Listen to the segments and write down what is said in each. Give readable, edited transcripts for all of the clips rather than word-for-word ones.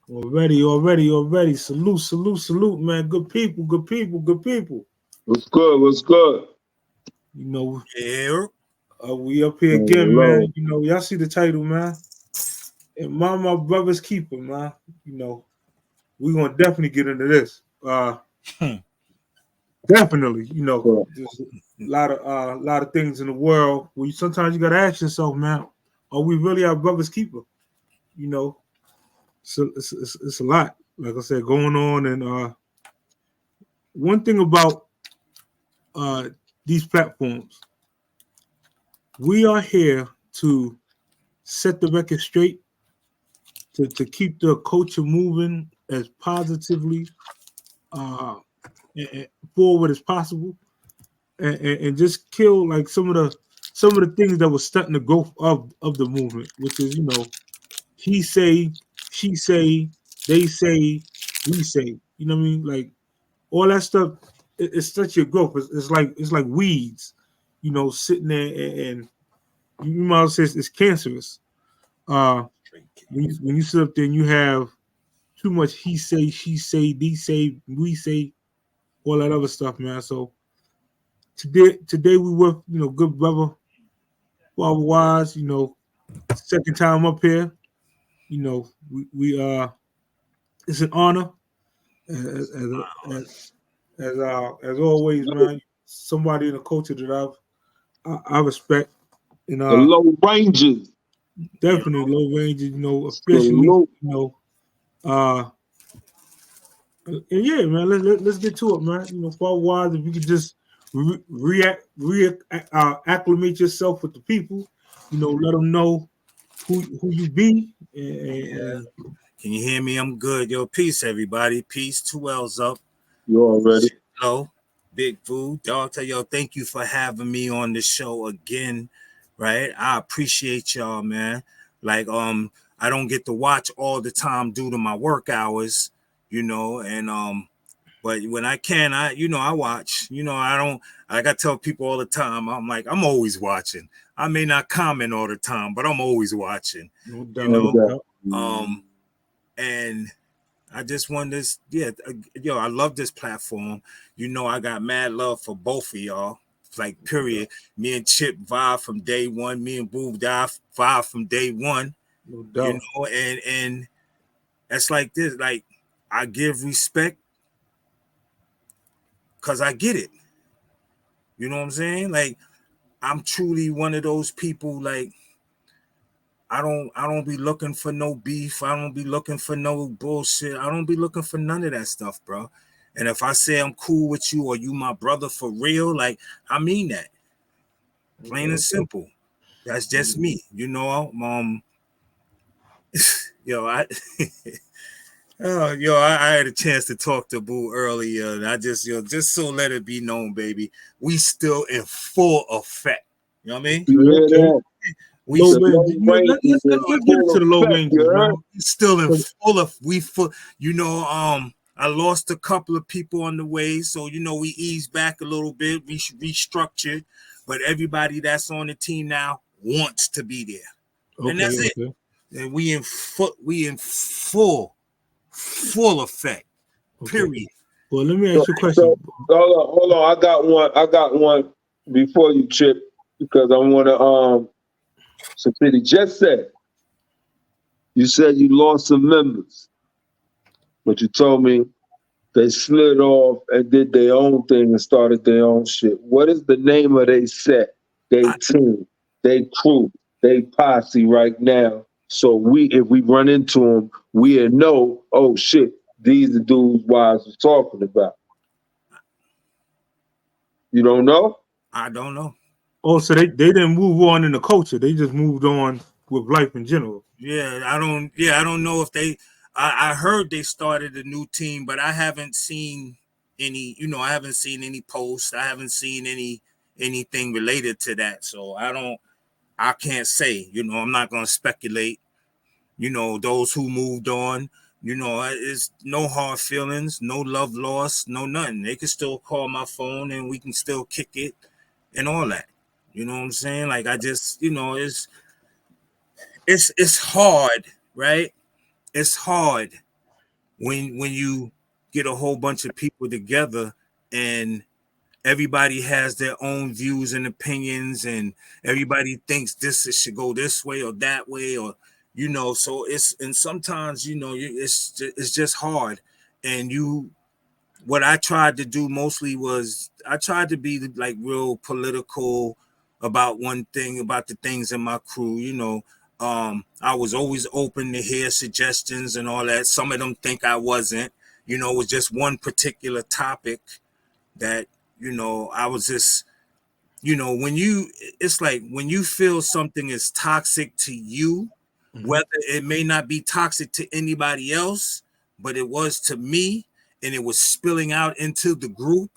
Already. Salute, man. Good people. What's good? What's good? You know, Yeah. we up here again, Hello. man. You know, y'all see the title, man. And my brother's keeper, man. You know, we gonna definitely get into this. Definitely, you know, Yeah. there's a lot of things in the world where sometimes you gotta ask yourself, man, are we really our brother's keeper? You know, so it's a lot, like I said, going on. And one thing about uh, these platforms, we are here to set the record straight, to keep the culture moving as positively uh, forward as possible, and just kill like some of the things that were stunting the growth of the movement, which is, you know, he say, she say, they say, we say. You know what I mean? Like all that stuff, it's such your growth. It's like weeds, you know, sitting there, and you might as well say it's cancerous. Uh, when you sit up there and you have too much he say, she say, they say, we say, all that other stuff, man. So today we with, you know, good brother Fatherwise, you know, second time up here. You know, we it's an honor as always, man. Somebody in the culture that I respect, and The low rangers. definitely low range, you know, officially, Salute. you know, uh, and yeah, man, let's get to it, man. You know, Fatherwise, if you could just acclimate yourself with the people, you know, let them know who you be, Yeah. and Can you hear me? I'm good. Yo, peace, everybody. Peace. 2 L's up. You already. Hello. Big Food. Dog, tell yo, thank you for having me on the show again. Right? I appreciate y'all, man. Like, I don't get to watch all the time due to my work hours, and but when I can, I watch. I don't, like I tell people all the time, I'm like, I'm always watching. I may not comment all the time, but I'm always watching. no You doubt, No know, no doubt. doubt. and I just want this, yo, I love this platform. I got mad love for both of y'all. Like, period. Me and Chip vibe from day one. Me and Boo vibe from day one. No doubt. And it's like this. Like, I give respect because I get it. You know what I'm saying? Like, I'm truly one of those people. Like, I don't be looking for no beef. I don't be looking for no bullshit. I don't be looking for none of that stuff, bro. And if I say I'm cool with you or you my brother for real, like, I mean that. Plain and simple. That's just me. Yo, I I had a chance to talk to Boo earlier, and I just so let it be known, baby. We still in full effect. You know what I mean? You hear Okay. that? We Low The still, low range. rangers in Let's get full into the low effect, you ranges, heard? man. still in full of we full. I lost a couple of people on the way, so we eased back a little bit, restructured, but everybody that's on the team now wants to be there, and that's it. Okay. And we in full effect. Okay. Period. Well, let me So, ask you a so question. hold on. I got one before you, Chip, because I want to. So, City just said you said you lost some members, but you told me they slid off and did their own thing and started their own shit. What is the name of they set, they team, they crew, they posse right now? So if we run into them, we know, oh shit, these the dudes Wise was talking about. You don't know? I don't know. Oh, so they didn't move on in the culture. They just moved on with life in general. I don't know if they. I heard they started a new team, but I haven't seen any. I haven't seen any posts. I haven't seen anything related to that. So I don't. I can't say. I'm not gonna speculate. Those who moved on. It's no hard feelings, no love lost, no nothing. They can still call my phone and we can still kick it and all that. You know what I'm saying? Like, I just, it's hard, right? It's hard when you get a whole bunch of people together and everybody has their own views and opinions, and everybody thinks this should go this way or that way, or so it's, and sometimes it's just hard. And what I tried to do mostly was I tried to be like real political about the things in my crew. I was always open to hear suggestions and all that. Some of them think I wasn't. It was just one particular topic that I was just it's like when you feel something is toxic to you, whether it may not be toxic to anybody else, but it was to me, and it was spilling out into the group,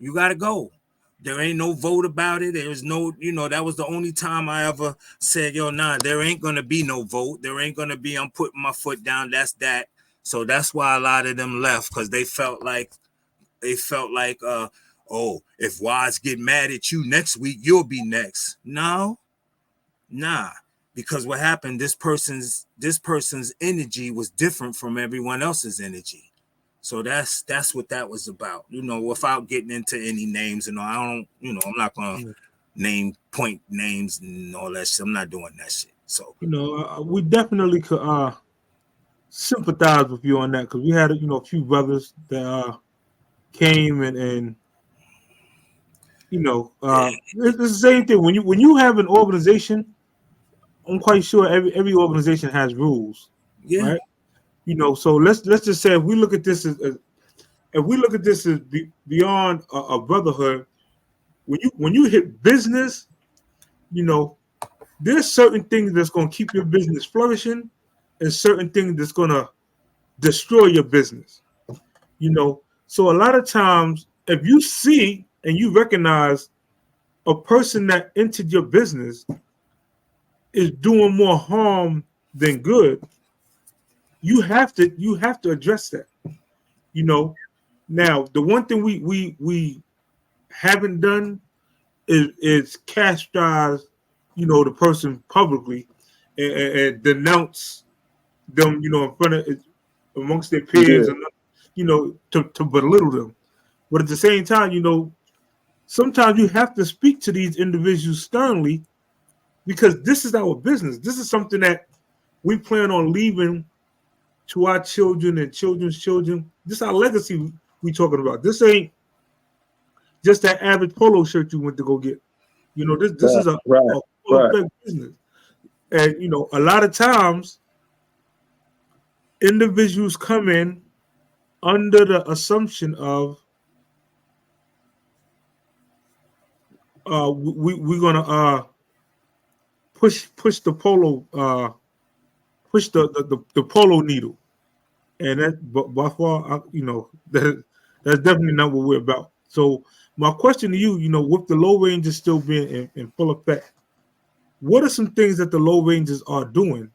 you got to go. There ain't no vote about it. There's no, that was the only time I ever said, yo, nah, there ain't going to be no vote. There ain't going to be, I'm putting my foot down. That's that. So that's why a lot of them left, because they felt like, oh, if Wise get mad at you next week, you'll be next. No, nah. Because what happened, this person's energy was different from everyone else's energy. So that's what that was about, without getting into any names. And I don't, I'm not gonna point names and all that shit. I'm not doing that shit. So we definitely could sympathize with you on that, because we had a few brothers that came and it's the same thing when you have an organization. I'm quite sure every organization has rules, yeah, right? So let's just say if we look at this as beyond a brotherhood, when you hit business, there's certain things that's going to keep your business flourishing, and certain things that's going to destroy your business. So a lot of times, if you see and you recognize a person that entered your business is doing more harm than good, you have to address that. Now the one thing we haven't done is castrate, the person publicly and denounce them, in front of amongst their peers, Yeah. and to belittle them. But at the same time, sometimes you have to speak to these individuals sternly, because this is our business. This is something that we plan on leaving to our children and children's children. This is our legacy we talking about. This ain't just that average polo shirt you went to go get. This is a Right. full effect business. And a lot of times individuals come in under the assumption of we're gonna push the polo push the polo needle, and that by far that's definitely not what we're about. So my question to you, with the low ranges still being in full effect, what are some things that the low ranges are doing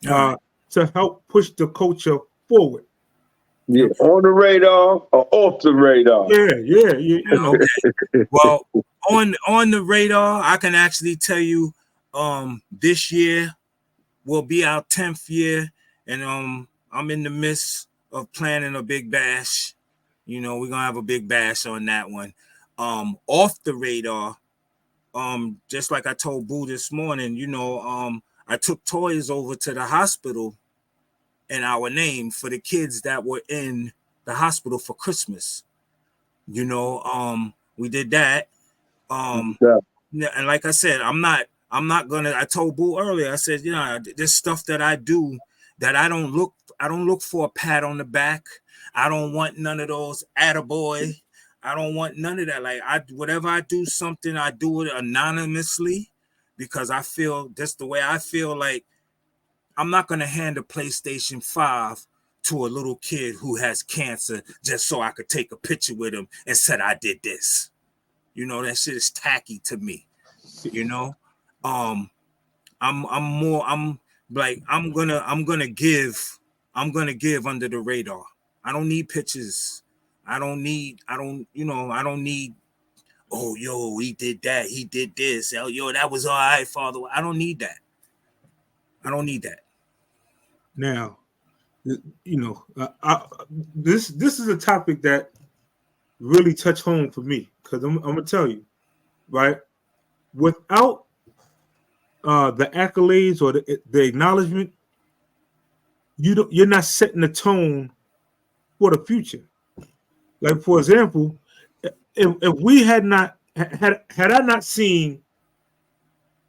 right. to help push the culture forward? Yeah. On the radar or off the radar? Yeah. Okay. Well, on the radar, I can actually tell you, this year will be our 10th year, and I'm in the midst of planning a big bash. We're gonna have a big bash on that one. Off the radar, just like I told Boo this morning, I took toys over to the hospital in our name for the kids that were in the hospital for Christmas. We did that. Yeah. And like I said, I'm not gonna. I told Boo earlier. I said, there's stuff that I do that I don't look for a pat on the back. I don't want none of those attaboy. I don't want none of that. Like whatever I do something, I do it anonymously, because I feel that's the way I feel. Like I'm not gonna hand a PlayStation 5 to a little kid who has cancer just so I could take a picture with him and said I did this. That shit is tacky to me. I'm like I'm gonna give under the radar. I don't need pictures. I don't need, oh yo, he did that, he did this. Oh, yo, that was all right, Father. I don't need that. Now, You know, this is a topic that really touched home for me because I'm gonna tell you, right? Without the accolades or the acknowledgement, you're not setting the tone for the future. Like for example, if we had not had I not seen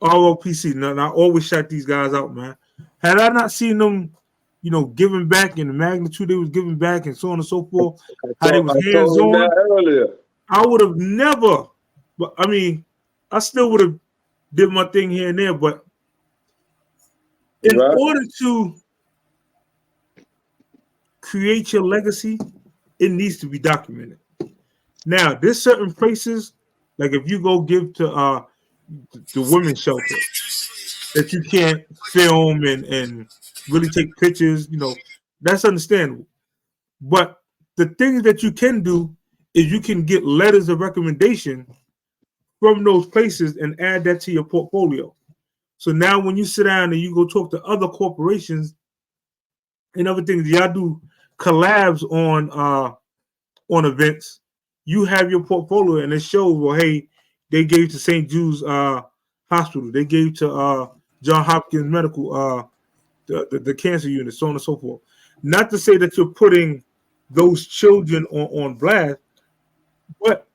ROPC, and I always shout these guys out, man. Had I not seen them, you know, giving back in the magnitude they was giving back and so on and so forth, how they was I hands told him on, that earlier. I would have never. But I mean, I still would have did my thing here and there. But in Right. order to create your legacy, it needs to be documented. Now, there's certain places, like if you go give to the women's shelter, that you can't film and really take pictures, you know, that's understandable. But the things that you can do is you can get letters of recommendation from those places and add that to your portfolio. So now when you sit down and you go talk to other corporations and other things, y'all do collabs on events, you have your portfolio and it shows, well, hey, they gave to St. Jude's Hospital, they gave to John Hopkins Medical, the cancer unit, so on and so forth. Not to say that you're putting those children on blast, but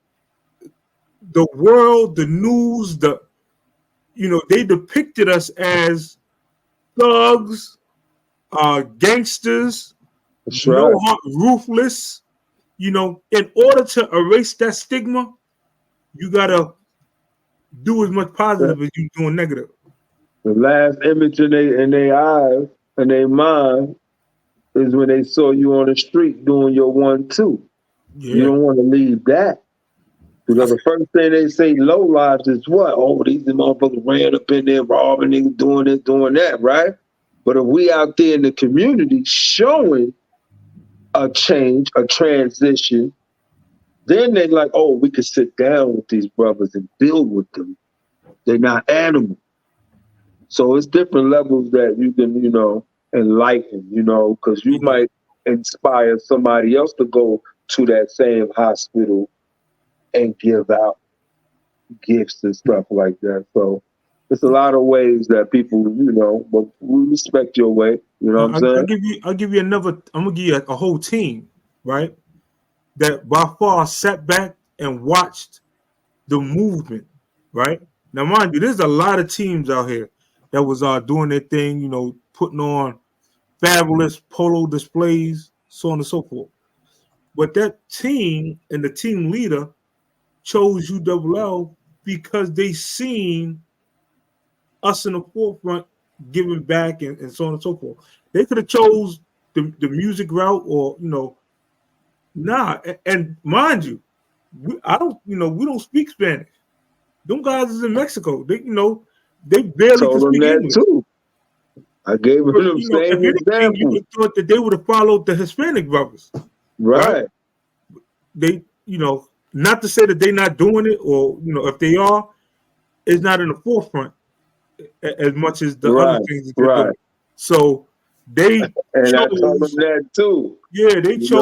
the world, the news, they depicted us as thugs, gangsters, That's no right. heart, ruthless. You know, in order to erase that stigma, you gotta do as much positive as you doing negative. The last image in their eyes and their mind is when they saw you on the street doing your 1-2. You Yeah, don't want to leave that. Because the first thing they say, low lives, is what? Oh, these motherfuckers ran up in there, robbing niggas, doing this, doing that, right? But if we out there in the community showing a change, a transition, then they're like, oh, we can sit down with these brothers and build with them. They're not animals. So it's different levels that you can, enlighten, because you might inspire somebody else to go to that same hospital and give out gifts and stuff like that. So it's a lot of ways that people, but we respect your way. You know what I'm saying? I'll give you another. I'm gonna give you a whole team, right? That by far sat back and watched the movement, right? Now, mind you, there's a lot of teams out here that was doing their thing, you know, putting on fabulous polo displays, so on and so forth. But that team and the team leader chose ULL because they seen us in the forefront giving back and so on and so forth. They could have chose the music route or, nah. And mind you, we don't speak Spanish. Them guys is in Mexico. They barely can Told them speak that English. too. I gave them But, the if same anything, you example. would have thought that they would have followed the Hispanic brothers, right? Right. They, not to say that they're not doing it, or if they are, it's not in the forefront as much as the other Right. things that they're Right. doing. So they And I told them chose, that too. yeah, they You chose